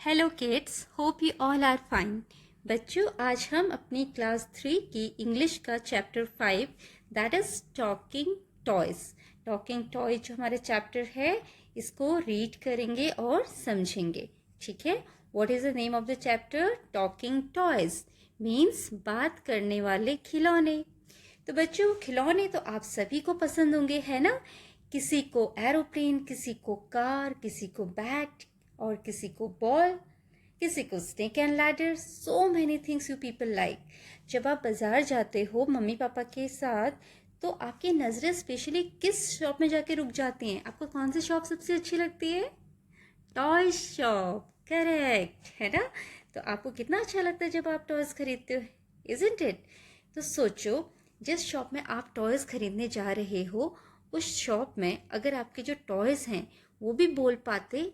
Hello kids, hope you all are fine. बच्चों, आज हम अपनी क्लास 3 की इंग्लिश का chapter 5 that is talking toys जो हमारे चैप्टर है इसको रीड करेंगे और समझेंगे। ठीक है। What is the name of the chapter? Talking toys means बात करने वाले खिलौने। तो बच्चों, खिलौने तो आप सभी को पसंद होंगे, है ना? किसी को एरोप्लेन, किसी को कार, किसी को बैट और किसी को बॉल, किसी को snake and ladder. So many things you people like. जब आप बाजार जाते हो मम्मी पापा के साथ तो आपकी नज़रें स्पेशली किस शॉप में जाके रुक जाती हैं? आपको कौन सी शॉप सबसे अच्छी लगती है? टॉय शॉप, करेक्ट, है ना? तो आपको कितना अच्छा लगता है जब आप टॉयज खरीदते हो, इजंट इट? तो सोचो, जिस शॉप में आप टॉयज खरीदने जा रहे हो उस शॉप में अगर आपके जो टॉयज हैं वो भी बोल पाते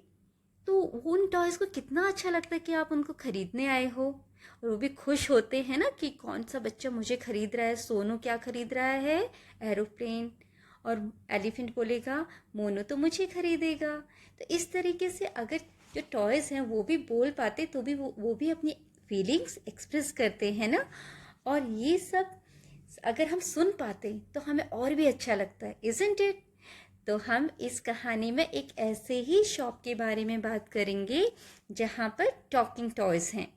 तो उन टॉयज को कितना अच्छा लगता है कि आप उनको खरीदने आए हो। और वो भी खुश होते हैं ना कि कौन सा बच्चा मुझे खरीद रहा है। सोनू क्या खरीद रहा है? एरोप्लेन। और एलिफेंट बोलेगा मोनू तो मुझे खरीदेगा। तो इस तरीके से अगर जो टॉयज हैं वो भी बोल पाते तो भी वो भी अपनी फीलिंग्स एक्सप्रेस करते हैं ना। और ये सब अगर हम सुन पाते तो हमें और भी अच्छा लगता है, इजंट इट? तो हम इस कहानी में एक ऐसे ही शॉप के बारे में बात करेंगे जहाँ पर टॉकिंग टॉयज हैं।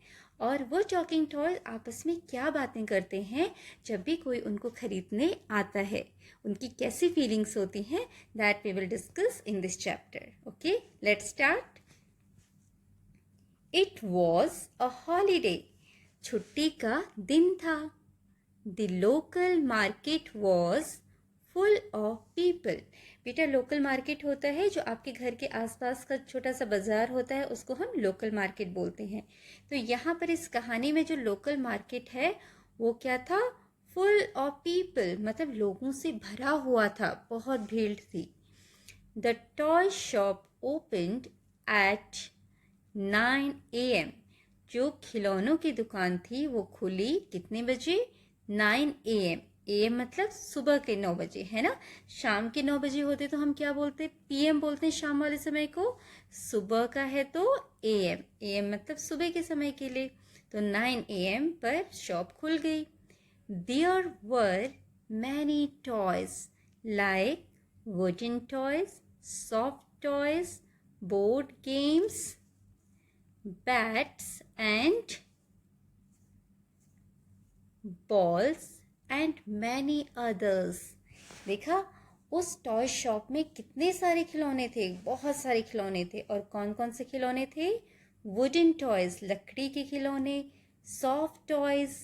और वो टॉकिंग टॉयज आपस में क्या बातें करते हैं जब भी कोई उनको खरीदने आता है, उनकी कैसी फीलिंग्स होती हैं, that we will discuss in this chapter. Okay, let's start. It was a holiday. छुट्टी का दिन था। The local market was full of people. बेटा, लोकल मार्केट होता है जो आपके घर के आसपास का छोटा सा बाजार होता है, उसको हम लोकल मार्केट बोलते हैं। तो यहाँ पर इस कहानी में जो लोकल मार्केट है वो क्या था? फुल ऑफ पीपल, मतलब लोगों से भरा हुआ था, बहुत भीड़ थी। The toy shop opened at 9 AM। जो खिलौनों की दुकान थी वो खुली कितने बजे? 9 AM। AM मतलब सुबह के 9 बजे, है ना? शाम के 9 बजे होते तो हम क्या बोलते? PM बोलते हैं शाम वाले समय को। सुबह का है तो AM। AM मतलब सुबह के समय के लिए। तो 9 AM पर शॉप खुल गई। There were many toys like wooden toys, soft toys, board games, bats and balls and many others। देखा, उस टॉय शॉप में कितने सारे खिलौने थे, बहुत सारे खिलौने थे। और कौन कौन से खिलौने थे? वुडन टॉयज, लकड़ी के खिलौने। सॉफ्ट टॉयज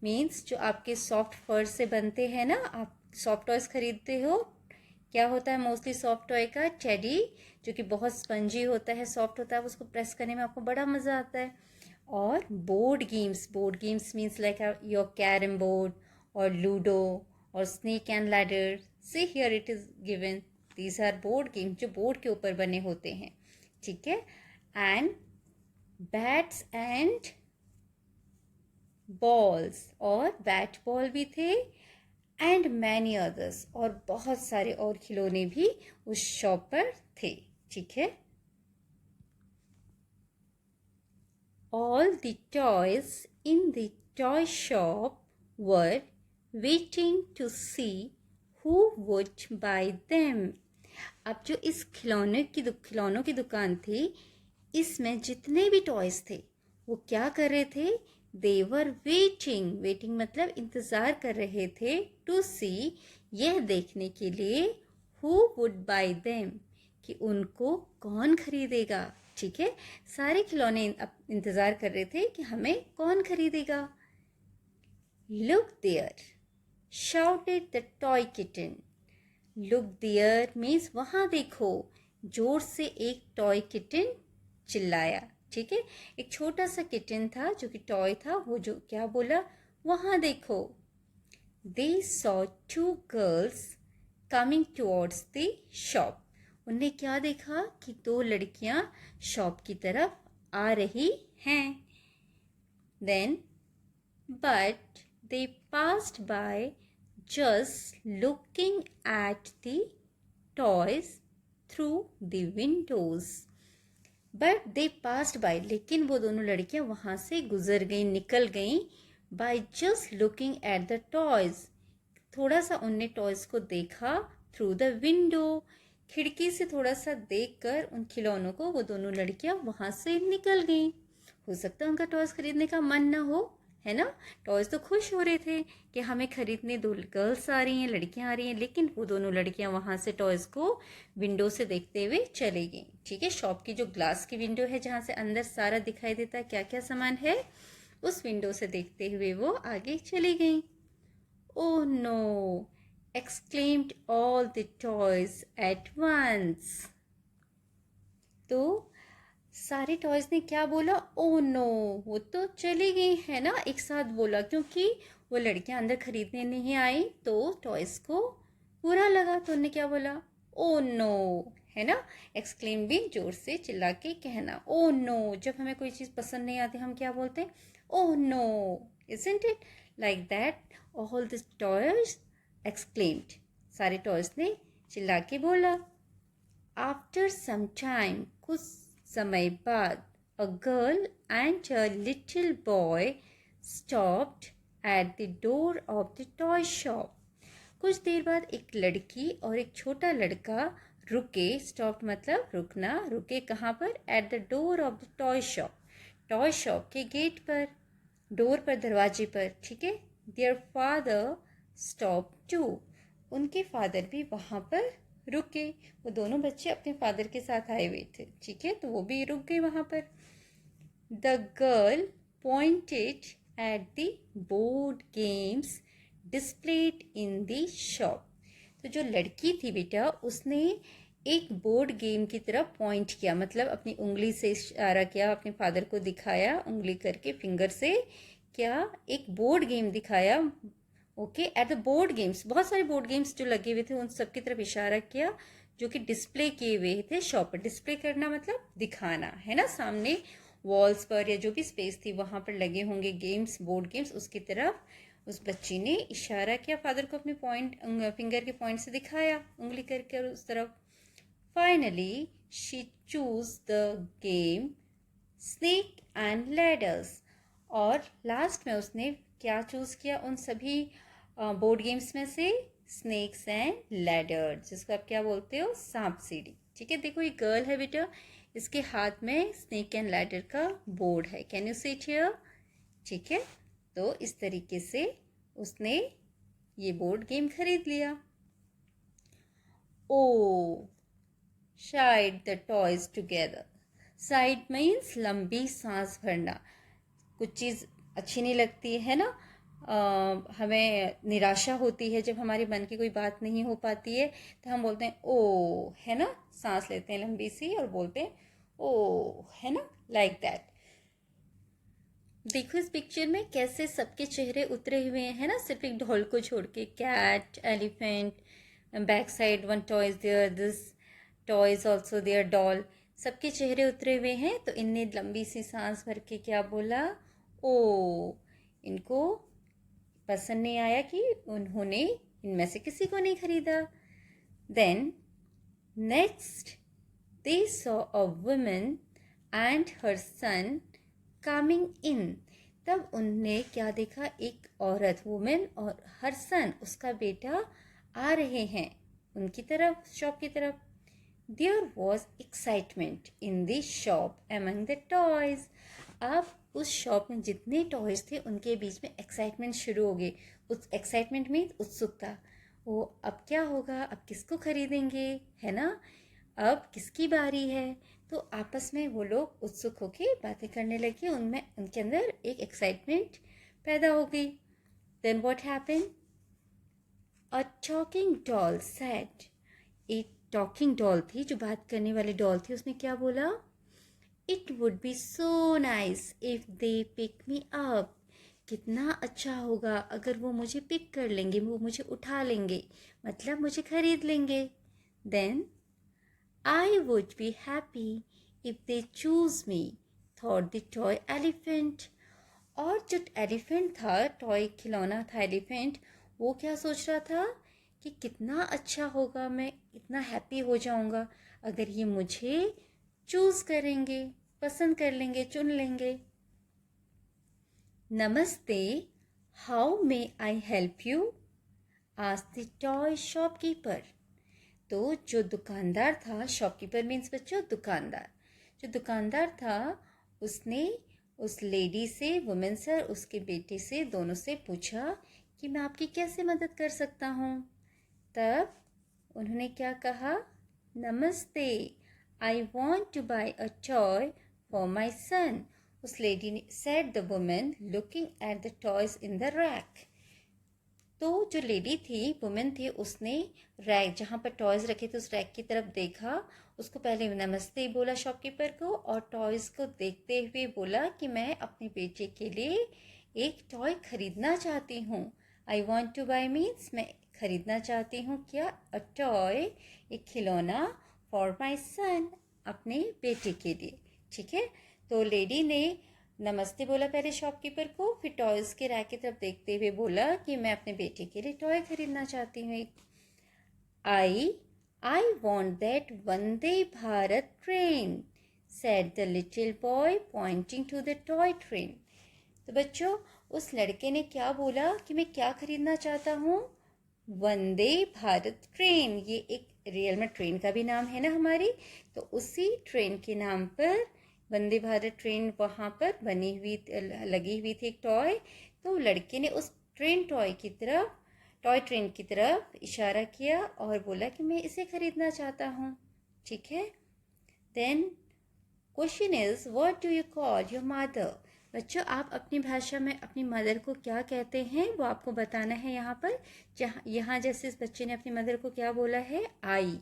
मीन्स जो आपके सॉफ्ट फर से बनते हैं ना। आप सॉफ्ट टॉयज खरीदते हो, क्या होता है मोस्टली सॉफ्ट टॉय का? टेडी, जो कि बहुत स्पंजी होता है, सॉफ्ट होता है, उसको प्रेस करने में आपको बड़ा मज़ा आता है। और board games means like your carrom board और लूडो और snake and ladder. See here it is given, these are board games जो बोर्ड के ऊपर बने होते हैं। ठीक है। एंड बैट्स एंड बॉल्स, और बैट बॉल भी थे। एंड मैनी अदर्स, और बहुत सारे और खिलौने भी उस शॉप पर थे। ठीक है। All the toys in the toy shop were waiting to see who would buy them। अब जो इस खिलौनों की दुकान थी, इसमें जितने भी टॉयज थे वो क्या कर रहे थे? देवर वेटिंग मतलब इंतज़ार कर रहे थे। टू सी, यह देखने के लिए, हु वुड बाय देम, कि उनको कौन खरीदेगा। ठीक है। सारे खिलौने इंतज़ार कर रहे थे कि हमें कौन खरीदेगा। Look there shouted the toy kitten. Look there means वहाँ देखो। जोर से एक टॉय किटन चिल्लाया। ठीक है। एक छोटा सा किटन था जो कि टॉय था, वो जो क्या बोला? वहाँ देखो। They saw two girls coming towards the shop. उन्हें क्या देखा? कि दो लड़कियां शॉप की तरफ आ रही हैं। Then but they passed by just looking at the toys through the windows। But they passed by, लेकिन वो दोनों लड़कियां वहां से गुजर गई, निकल गई, by just looking at the toys, थोड़ा सा उनने टॉयज को देखा, थ्रू द विंडो, खिड़की से थोड़ा सा देखकर उन खिलौनों को वो दोनों लड़कियां वहां से निकल गईं। हो सकता है उनका टॉयज खरीदने का मन ना हो, है ना। टॉयज तो खुश हो रहे थे कि हमें खरीदने, दो गर्ल्स आ रही हैं, लड़कियां आ रही हैं, लेकिन वो दोनों लड़कियां वहां से टॉयज को विंडो से देखते हुए चली गई। ठीक है, शॉप की जो ग्लास की विंडो है जहां से अंदर सारा दिखाई देता है क्या क्या सामान है, उस विंडो से देखते हुए वो आगे चली गई। Oh no! Exclaimed all the toys at once. तो सारे टॉयज ने क्या बोला? ओ नो, वो तो चली गई, है ना, एक साथ बोला, क्योंकि वो लड़कियां अंदर खरीदने नहीं आई तो टॉयज को बुरा लगा, तो उन्होंने क्या बोला? ओ नो, है ना। एक्सक्लेम भी जोर से चिल्ला के कहना। ओ नो, जब हमें कोई चीज़ पसंद नहीं आती हम क्या बोलते हैं? Oh no, isn't it? Like that, all the toys exclaimed. सारे टॉयज ने चिल्ला के बोला। After some time, कुछ समय बाद, a girl and a little boy stopped at the door of the toy shop. कुछ देर बाद एक लड़की और एक छोटा लड़का रुके, स्टॉप मतलब रुकना, रुके कहाँ पर? At the door of the toy shop, toy shop के गेट पर, डोर पर, दरवाजे पर, ठीक है। देयर फादर स्टॉप टू, उनके फादर भी वहाँ पर रुके, वो दोनों बच्चे अपने फादर के साथ आए हुए थे, ठीक है, तो वो भी रुक गए वहाँ पर। The girl pointed at the board games displayed in the shop, तो जो लड़की थी बेटा उसने एक बोर्ड गेम की तरफ पॉइंट किया, मतलब अपनी उंगली से इशारा किया, अपने फादर को दिखाया उंगली करके, फिंगर से, क्या? एक बोर्ड गेम दिखाया। Okay, at the board games, बहुत सारे बोर्ड गेम्स जो लगे हुए थे उन सब की तरफ इशारा किया, जो कि डिस्प्ले किए हुए थे शॉप पर। डिस्प्ले करना मतलब दिखाना, है ना, सामने वॉल्स पर या जो भी स्पेस थी वहां पर लगे होंगे गेम्स, बोर्ड गेम्स, उसकी तरफ उस बच्ची ने इशारा किया, फादर को अपने पॉइंट, फिंगर के पॉइंट से दिखाया उंगली करके उस तरफ। Finally she choose the game snake and ladders, और लास्ट में उसने क्या चूज किया उन सभी बोर्ड गेम्स में से? स्नेक्स एंड लैडर, जिसको आप क्या बोलते हो? सांप सीढ़ी, ठीक है। देखो ये गर्ल है बेटा, इसके हाथ में स्नेक एंड लैडर का बोर्ड है, can you see it here? ठीक है, तो इस तरीके से उसने ये बोर्ड गेम खरीद लिया। Oh sighed the toys together, sighed means लंबी सांस भरना, कुछ चीज़ अच्छी नहीं लगती है ना, हमें निराशा होती है जब हमारे मन की कोई बात नहीं हो पाती है, तो हम बोलते हैं ओ, है ना, सांस लेते हैं लंबी सी और बोलते हैं ओ, है ना, लाइक दैट। देखो इस पिक्चर में कैसे सबके चेहरे उतरे हुए हैं ना, सिर्फ एक ढोल को छोड़ के, cat, elephant, back side one toy is there, this toy is also there, doll, सबके चेहरे उतरे हुए हैं, तो इनने लंबी सी सांस भर के क्या बोला? ओ, इनको पसंद नहीं आया कि उन्होंने इनमें से किसी को नहीं खरीदा। Then next they saw a woman and her son coming in, तब उनने क्या देखा? एक औरत, वुमेन, और हर सन, उसका बेटा, आ रहे हैं उनकी तरफ, शॉप की तरफ। There was excitement in the shop among the toys, अब उस शॉप में जितने टॉयज थे उनके बीच में एक्साइटमेंट शुरू हो गई। उस एक्साइटमेंट में उत्सुकता, वो अब क्या होगा, अब किसको खरीदेंगे, है ना, अब किसकी बारी है, तो आपस में वो लोग उत्सुक होकर बातें करने लगे, उनमें उनके अंदर एक एक्साइटमेंट पैदा हो गई। Then what happened? A talking doll said, एक टॉकिंग डॉल थी, जो बात करने वाली डॉल थी, उसने क्या बोला? It would be so nice if they pick me up, कितना अच्छा होगा अगर वो मुझे पिक कर लेंगे, वो मुझे उठा लेंगे, मतलब मुझे खरीद लेंगे। Then I would be happy if they choose me, thought the toy elephant. और जो एलिफेंट था, टॉय खिलौना था एलिफेंट, वो क्या सोच रहा था कि कितना अच्छा होगा, मैं इतना हैप्पी हो जाऊंगा अगर ये मुझे चूज करेंगे, पसंद कर लेंगे, चुन लेंगे। नमस्ते, how may I help you? Asked the toy shopkeeper. तो जो दुकानदार था, शॉपकीपर मीन्स बच्चों दुकानदार, जो दुकानदार था उसने उस लेडी से, वुमेन से, और उसके बेटे से, दोनों से पूछा कि मैं आपकी कैसे मदद कर सकता हूँ। तब उन्होंने क्या कहा? नमस्ते, I want to buy a toy for my son. उस लेडी ने, said the women looking at the toys in the rack. तो जो लेडी थी, वुमेन थी, उसने रैक जहाँ पर टॉयज रखे थे उस रैक की तरफ देखा। उसको पहले नमस्ते बोला शॉपकीपर को, और टॉयज को देखते हुए बोला कि मैं अपने बेटे के लिए एक टॉय खरीदना चाहती हूँ। I want two by means मैं खरीदना चाहती हूँ क्या? अ टॉय, एक खिलौना, फॉर माई सन, अपने बेटे के लिए। ठीक है, तो लेडी ने नमस्ते बोला पहले शॉपकीपर को, फिर टॉयज के रैक की तरफ देखते हुए बोला कि मैं अपने बेटे के लिए टॉय खरीदना चाहती हूँ। I want that Vande Bharat train, said the little boy pointing to the toy train. तो बच्चों, उस लड़के ने क्या बोला कि मैं क्या खरीदना चाहता हूँ? वंदे भारत ट्रेन। ये एक रियल में ट्रेन का भी नाम है ना हमारी, तो उसी ट्रेन के नाम पर वंदे भारत ट्रेन वहाँ पर बनी हुई, लगी हुई थी एक टॉय। तो लड़के ने उस टॉय की तरफ, टॉय ट्रेन की तरफ इशारा किया और बोला कि मैं इसे खरीदना चाहता हूँ। ठीक है, then question is, what do you call your mother? बच्चों, आप अपनी भाषा में अपनी मदर को क्या कहते हैं वो आपको बताना है यहाँ पर। यहाँ जैसे इस बच्चे ने अपनी मदर को क्या बोला है? आई।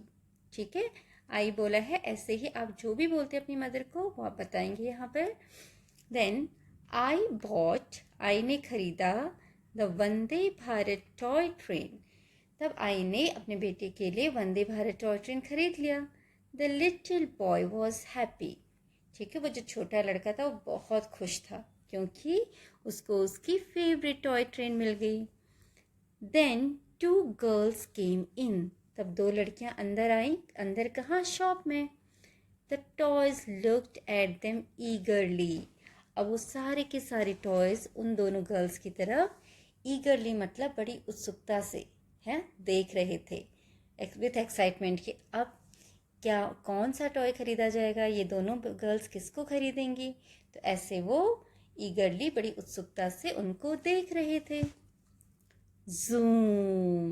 ठीक है, आई बोला है, ऐसे ही आप जो भी बोलते हैं अपनी मदर को वो आप बताएंगे यहाँ पर। देन आई बॉट, आई ने खरीदा, the Vande Bharat toy train. तब आई ने अपने बेटे के लिए वंदे भारत टॉय ट्रेन खरीद लिया। The little boy was happy. ठीक है, वो जो छोटा लड़का था वो बहुत खुश था क्योंकि उसको उसकी फेवरेट टॉय ट्रेन मिल गई। देन टू गर्ल्स केम इन। तब दो लड़कियां अंदर आई। अंदर कहाँ? शॉप में। The toys looked at them ईगरली। अब वो सारे के सारे टॉयज उन दोनों गर्ल्स की तरफ ईगरली मतलब बड़ी उत्सुकता से है देख रहे थे, विथ एक्साइटमेंट कि अब क्या, कौन सा टॉय खरीदा जाएगा, ये दोनों गर्ल्स किसको खरीदेंगी। तो ऐसे वो ईगरली, बड़ी उत्सुकता से उनको देख रहे थे। Zoom,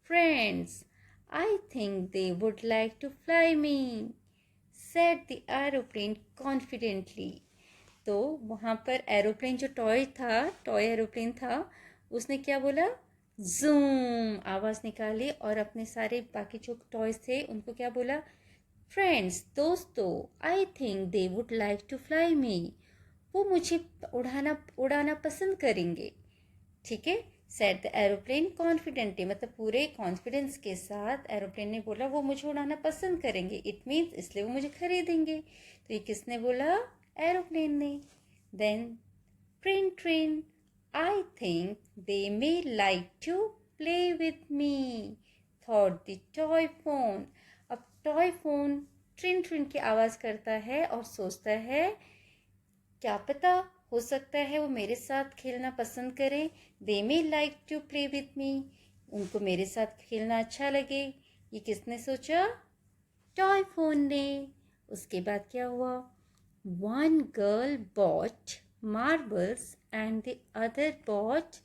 friends, I think they would like to fly me, said the aeroplane confidently. तो वहाँ पर एरोप्लेन जो टॉय एरोप्लेन था, उसने क्या बोला? जूम आवाज़ निकाली और अपने सारे बाकी जो टॉयज थे उनको क्या बोला? फ्रेंड्स, दोस्तों, I think they would like to fly me. वो मुझे उड़ाना पसंद करेंगे। ठीक है, सेट द एरोप्लेन कॉन्फिडेंटली मतलब पूरे कॉन्फिडेंस के साथ एरोप्लेन ने बोला वो मुझे उड़ाना पसंद करेंगे, इट मीन्स इसलिए वो मुझे खरीदेंगे। तो ये किसने बोला? एरोप्लेन ने। Then train, I think they may like to play with me, thought the toy phone. अब टॉय फोन ट्रिन की आवाज़ करता है और सोचता है क्या पता, हो सकता है वो मेरे साथ खेलना पसंद करें। They may like to play with me, उनको मेरे साथ खेलना अच्छा लगे। ये किसने सोचा? टॉय फोन ने। उसके बाद क्या हुआ? One girl bought marbles and the other bought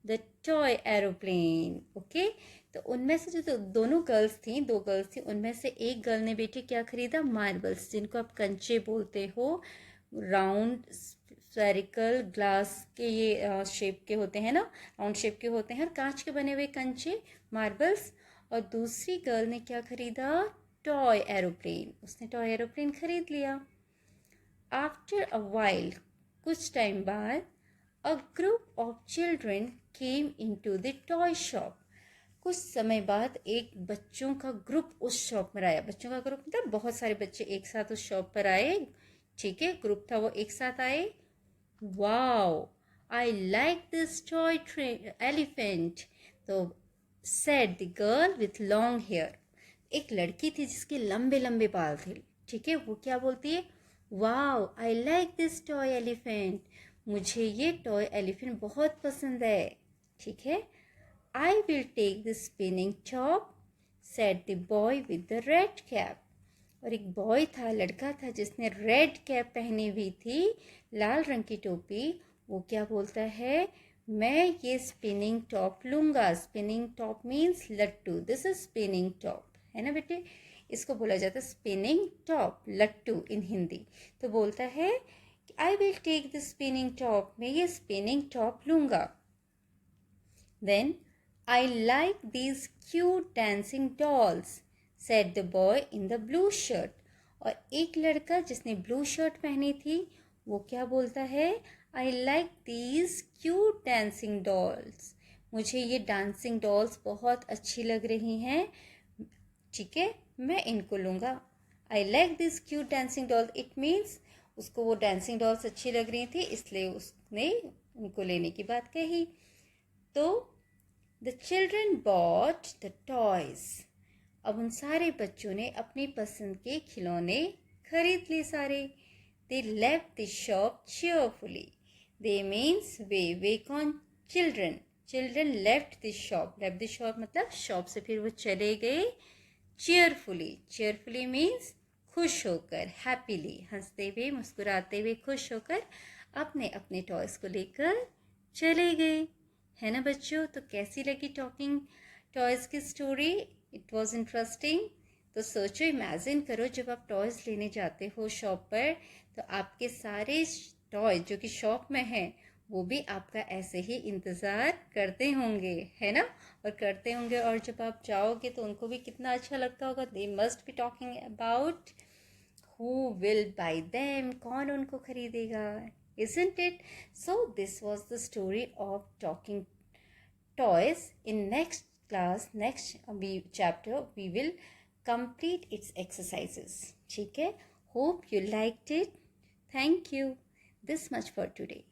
the toy aeroplane. Okay, तो उनमें से जो दोनों गर्ल्स थी, दो गर्ल्स थी, उनमें से एक गर्ल ने बेटे क्या खरीदा? मार्बल्स, जिनको आप कंचे बोलते हो, राउंड स्फेरिकल ग्लास के ये शेप के होते हैं ना, राउंड शेप के होते हैं, और कांच के बने हुए कंचे, मार्बल्स। और दूसरी गर्ल ने क्या खरीदा? टॉय एरोप्लेन, उसने टॉय एरोप्लेन खरीद लिया। आफ्टर अ वाइल, कुछ टाइम बाद, a group of children came into the toy shop. कुछ समय बाद एक बच्चों का ग्रुप उस शॉप में आया। बच्चों का ग्रुप मतलब बहुत सारे बच्चे एक साथ उस शॉप पर आए। ठीक है, ग्रुप था वो एक साथ आए। Wow, I like this toy train elephant, तो said the girl with long hair. एक लड़की थी जिसके लंबे लंबे बाल थे, ठीक है, वो क्या बोलती है, wow I like this toy elephant, मुझे ये टॉय एलिफेंट बहुत पसंद है। ठीक है, I will take the spinning top said the boy with the red cap. और एक बॉय था, लड़का था जिसने रेड कैप पहनी हुई थी, लाल रंग की टोपी। वो क्या बोलता है, मैं ये स्पिनिंग टॉप लूँगा। स्पिनिंग टॉप मीन्स लट्टू, दिस इज स्पिनिंग टॉप, है ना बेटे। इसको बोला जाता है स्पिनिंग टॉप, लट्टू इन हिंदी। तो बोलता है I will take the spinning top, मैं ये स्पिनिंग टॉप लूँगा। Then I like these cute dancing dolls said the boy in the blue shirt. और एक लड़का जिसने ब्लू शर्ट पहनी थी, वो क्या बोलता है, आई like these cute dancing dolls, मुझे ये डांसिंग डॉल्स बहुत अच्छी लग रही हैं, ठीक है, मैं इनको लूँगा। आई like this cute dancing dolls, it means उसको वो डांसिंग डॉल्स अच्छी लग रही थी, इसलिए उसने उनको लेने की बात कही। तो the children bought the toys, अब उन सारे बच्चों ने अपनी पसंद के खिलौने खरीद लिए सारे। They left the shop cheerfully, they means वे कौन, children, children left the shop, left the shop मतलब शॉप से फिर वो चले गए cheerfully, cheerfully मीन्स खुश होकर, हैप्पीली, हंसते हुए मुस्कुराते हुए खुश होकर अपने अपने टॉयज को लेकर चले गए, है ना बच्चों। तो कैसी लगी टॉकिंग टॉयज की स्टोरी, इट वॉज इंटरेस्टिंग। तो सोचो, इमेजिन करो जब आप टॉयज लेने जाते हो शॉप पर, तो आपके सारे टॉय जो कि शॉप में हैं वो भी आपका ऐसे ही इंतज़ार करते होंगे, है ना, और करते होंगे। और जब आप जाओगे तो उनको भी कितना अच्छा लगता होगा, they must be talking about who will buy them, कौन उनको खरीदेगा, isn't it? So this was the story of talking toys. In next class, next chapter, we will complete its exercises. ठीक है, hope you liked it. Thank you. This much for today.